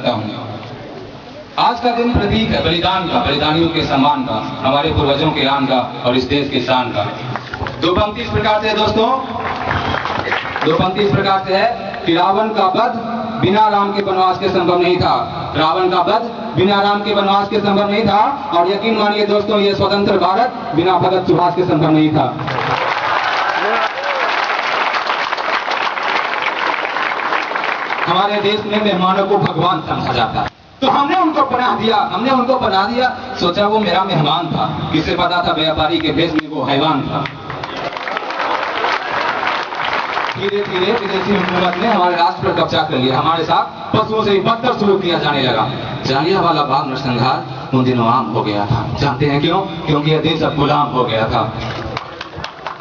करता हूँ। आज का दिन प्रतीक है बलिदान का, बलिदानियों के सम्मान का, हमारे पूर्वजों के आन का और इस देश के शान का। दो पंक्ति इस प्रकार से है दोस्तों, दो पंक्ति इस प्रकार से है कि रावण का वध बिना राम के वनवास के संभव नहीं था। रावण का वध बिना राम के वनवास के संभव नहीं था। और यकीन मानिए दोस्तों, ये स्वतंत्र भारत बिना भगत सुभाष के संभव नहीं था। हमारे देश में मेहमानों को भगवान समझा जाता है, तो हमने उनको पनाह दिया, हमने उनको पनाह दिया। सोचा वो मेरा मेहमान था, किसे पता था व्यापारी के भेष में वो हैवान था। धीरे धीरे विदेशी हुकूमत ने हमारे राष्ट्र पर कब्जा कर लिया, हमारे साथ पशुओं से भी बदतर सुलूक किया जाने लगा। जालियांवाला बाग नरसंहार उन दिनों आम हो गया था। जानते हैं क्यों? क्योंकि यह देश अब गुलाम हो गया था।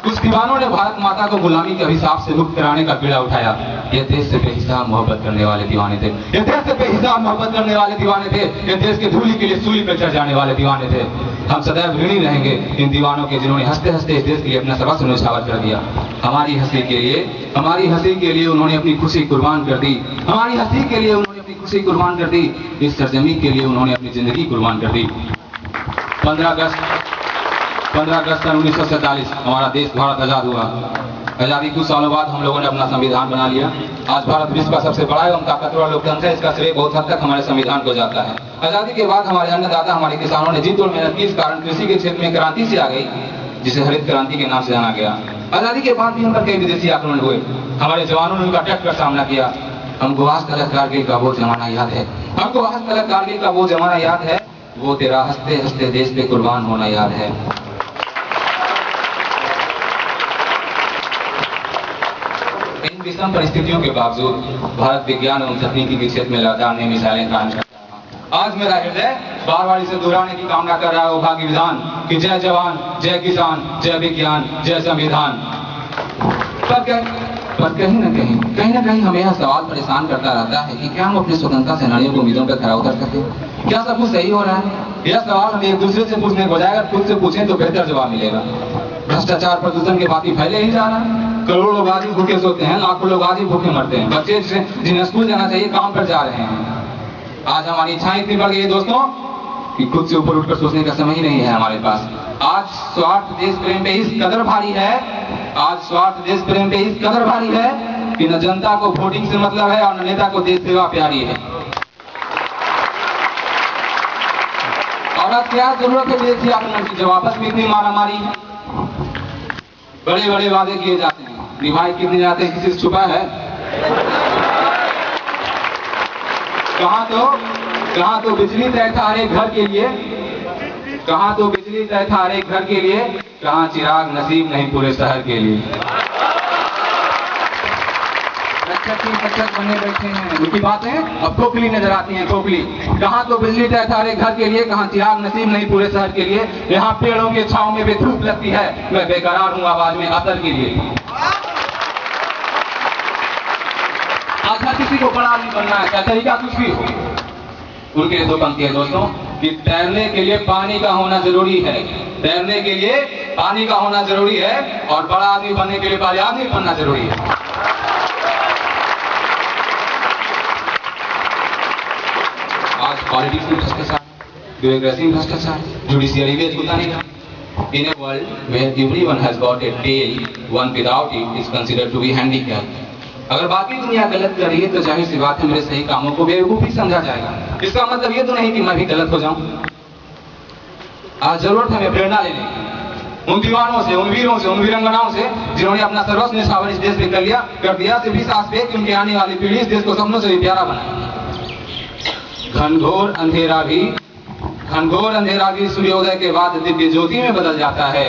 कुछ दीवानों ने भारत माता को गुलामी के अभिशाप से मुक्त कराने का बीड़ा उठाया। यह देश से बेहिसाब मोहब्बत करने वाले दीवाने थे, यह देश से बेहिसाब मोहब्बत करने वाले दीवाने थे, यह देश के धूली के लिए सूली पर चढ़ जाने वाले दीवाने थे। हम सदैव ऋणी रहेंगे इन दीवानों के, जिन्होंने हंसते हंसते इस देश के लिए अपना सर्वस्व न्यौछावर कर दिया। हमारी हंसी के लिए उन्होंने अपनी खुशी कुर्बान कर दी। हमारी हंसी के लिए उन्होंने अपनी खुशी कुर्बान कर दी। इस सरजमी के लिए उन्होंने अपनी जिंदगी कुर्बान कर दी। 15 अगस्त सन 1947 हमारा देश भारत आजाद हुआ। आजादी कुछ सालों बाद हम लोगों ने अपना संविधान बना लिया। आज भारत विश्व का सबसे बड़ा एवं ताकतवर लोकतंत्र है। इसका श्रेय बहुत हद तक हमारे संविधान को जाता है। आजादी के बाद हमारे अन्नदाता, हमारे किसानों ने जी तोड़ मेहनत की। इस कारण कृषि के क्षेत्र में क्रांति से आ गई, जिसे हरित क्रांति के नाम से जाना गया। आजादी के बाद भी हम पर कई विदेशी आक्रमण हुए, हमारे जवानों ने उनका डट कर सामना किया। हमको आज तलक कारगिल का वो जमाना याद है, हमको आज तलक कारगिल का वो जमाना याद है, वो तेरा हंसते हंसते देश पे कुर्बान होना याद है। इन विषम परिस्थितियों के बावजूद भारत विज्ञान एवं तकनीकी के क्षेत्र में लगातार नई मिसाइलें कायम करता है। आज मेरा हृदय बार बार इसे दोहराने की कामना कर रहा है वो भाग्य विधान कि जय जवान, जय किसान, जय विज्ञान, जय संविधान। पर कहीं ना कहीं हमें यह सवाल परेशान करता रहता है कि क्या हम अपने स्वतंत्रता सेनानियों की उम्मीदों पर खरा उतर सके? क्या सब कुछ सही हो रहा है? यह सवाल हम एक दूसरे से पूछने को जाएगा, खुद से पूछें तो बेहतर जवाब मिलेगा। भ्रष्टाचार प्रदूषण के बाती फैले ही जा रहा है। करोड़ों लोग आज ही भूखे सोते हैं, लाखों लोग आज ही भूखे मरते हैं। बच्चे जिन्हें स्कूल जाना चाहिए काम पर जा रहे हैं। आज हमारी इच्छाएं इतनी बढ़ गई है दोस्तों कि खुद से ऊपर उठकर सोचने का समय ही नहीं है हमारे पास। आज स्वार्थ देश प्रेम पे इस कदर भारी है, आज स्वार्थ देश प्रेम पे इस कदर भारी है कि न जनता को वोटिंग से मतलब है और न नेता को देश सेवा प्यारी है। और आज क्या जरूरत है विदेशी आक्रमण की? जब आपस में इतनी मारामारी है, बड़े बड़े वादे किए जाते हैं, निभाए कितने जाते हैं, किसी से छुपा है? कहां तो बिजली तय था हर एक घर के लिए, कहां तो बिजली तय था हर एक घर के लिए, कहां चिराग नसीब नहीं पूरे शहर के लिए। रक्षक बने बैठे हैं, उनकी बातें अब खोखली नजर आती हैं, खोखली। कहां तो बिजली तय था हर एक घर के लिए, कहां चिराग नसीब नहीं पूरे शहर के लिए। यहाँ पेड़ों के छांव में भी धूप लगती है, मैं बेकरार हूं आवाज में असर के लिए। आज हर किसी को बड़ा नहीं बनना है, क्या तरीका कुछ भी हो। उनके लिए दो पंक्ति है दोस्तों कि तैरने के लिए पानी का होना जरूरी है, तैरने के लिए पानी का होना जरूरी है, और बड़ा आदमी बनने के लिए बड़े आदमी बनना जरूरी है। आज पॉलिटिक्स में भ्रष्टाचार, ब्यूरोक्रेसी में भ्रष्टाचार, जुडिशियरी में झूठाने का। In a world where everyone has got a tail, one without it is considered to be handicapped. अगर बाकी दुनिया गलत कर रही है तो जाहिर सी बात है मेरे सही कामों को बेवकूफी समझा जाएगा। इसका मतलब ये तो नहीं कि मैं भी गलत हो जाऊं। आज जरूरत है हमें प्रेरणा लेने की, उन दीवानों से, उन वीरों से, उन वीरंगनाओं से जिन्होंने अपना सर्वस्व न्यौछावर इस देश में कर दिया सिर्फ इस आस पे कि उनकी आने वाली पीढ़ी इस देश को सपनों से भी प्यारा बनाए। घनघोर अंधेरा भी सूर्योदय के बाद दिव्य ज्योति में बदल जाता है।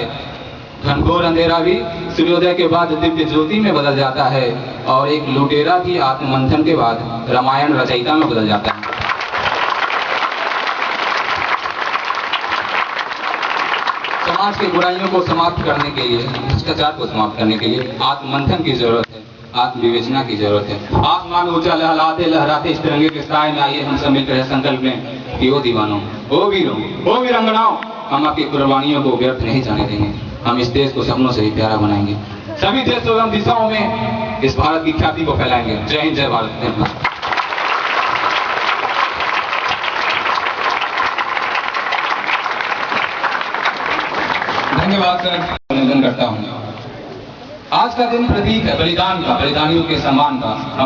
घनघोर अंधेरा भी सूर्योदय के बाद दिव्य ज्योति में बदल जाता है, और एक लुटेरा भी आत्ममंथन के बाद रामायण रचयिता में बदल जाता है। समाज की बुराइयों को समाप्त करने के लिए, भ्रष्टाचार को समाप्त करने के लिए आत्ममंथन की जरूरत है, आत्मविवेचना की जरूरत है। आसमान ऊंचा लहराते लहराते इस तिरंगे के साए में आइए हम सब मिलकर संकल्प में कि ओ दीवानों, ओ वीरों, ओ वीरंगनाओं, हम आपकी कुर्बानियों को व्यर्थ नहीं जाने देंगे। हम इस देश को सपनों से ही प्यारा बनाएंगे। सभी देशों एवं दिशाओं में इस भारत की ख्याति को फैलाएंगे। जय हिंद, जय भारत। धन्यवाद सर, अभिनंदन करता हूँ। आज का दिन प्रतीक है बलिदान का, बलिदानियों के सम्मान का।